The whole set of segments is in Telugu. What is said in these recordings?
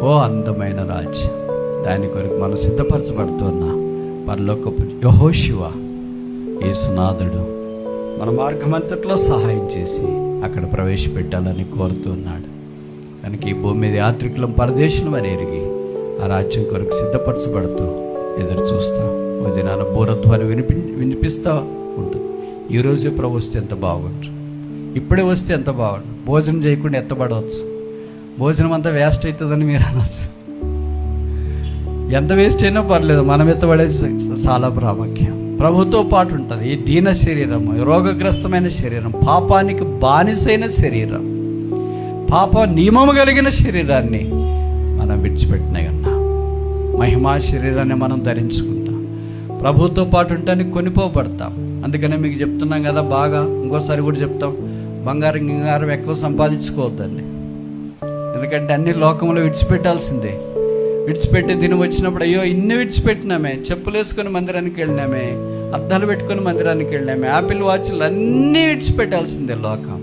ఓ అందమైన రాజ్యం, దాని కొరకు మనం సిద్ధపరచబడుతున్న పరలోకపు యెహోషువ యేసునాథుడు మన మార్గమంతట్లో సహాయం చేసి అక్కడ ప్రవేశపెట్టాలని కోరుతున్నాడు. కనుక ఈ భూమి మీద యాత్రికులం పరదేశం అని ఎరిగి ఆ రాజ్యం కొరకు సిద్ధపరచబడుతూ ఎదురు చూస్తాం. ఓ దినాన బూరధ్వని వినిపిస్తూ ఉంటుంది. ఈరోజే ప్రభు వస్తే ఎంత బాగుంటుంది, ఇప్పుడే వస్తే ఎంత బాగుంటుంది. భోజనం చేయకుండా ఎత్తబడవచ్చు, భోజనం అంతా వేస్ట్ అవుతుందని మీరు అనవచ్చు. ఎంత వేస్ట్ అయినా పర్లేదు, మనం ఎత్తబడేది చాలా ప్రాముఖ్యం. ప్రభుతో పాటు ఉంటుంది. ఈ దీన శరీరం, రోగగ్రస్తమైన శరీరం, పాపానికి బానిసైన శరీరం, పాప నియమము కలిగిన శరీరాన్ని మనం విడిచిపెట్టినాయి ఉన్నా మహిమా శరీరాన్ని మనం ధరించుకుంటాం. ప్రభుతో పాటు ఉంటానికి కొనిపోబడతాం. అందుకనే మీకు చెప్తున్నాం కదా, బాగా ఇంకోసారి కూడా చెప్తాం, బంగారం గింగారం ఎక్కువ సంపాదించుకోవద్దండి. ఎందుకంటే అన్ని లోకంలో విడిచిపెట్టాల్సిందే. విడిచిపెట్టే దినం వచ్చినప్పుడు అయ్యో ఇన్ని విడిచిపెట్టినామే, చెప్పులు వేసుకొని మందిరానికి వెళ్ళినామే, అద్దాలు పెట్టుకొని మందిరానికి వెళ్ళినామే, యాపిల్ వాచ్లు అన్నీ విడిచిపెట్టాల్సిందే. లోకం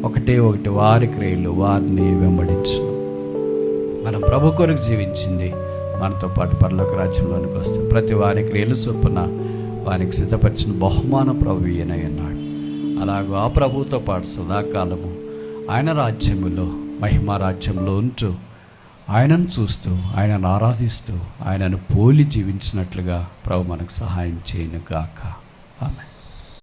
ఒకటే ఒకటి, వారి క్రియలు వారిని వెంబడించు. మనం ప్రభు కొరకు జీవించింది మనతో పాటు పరలోక రాజ్యంలోనికి వస్తే ప్రతి వారి క్రియలు చొప్పున వారికి సిద్ధపరిచిన బహుమాన ప్రభు ఈయనై ఉన్నాడు. అలాగూ ఆ ప్రభుతో పాటు సదాకాలము ఆయన రాజ్యములో, మహిమా రాజ్యంలో ఉంటూ ఆయనను చూస్తూ, ఆయనను ఆరాధిస్తూ, ఆయనను పోలి జీవించినట్లుగా ప్రభు మనకు సహాయం చేయను గాక. ఆమేన్.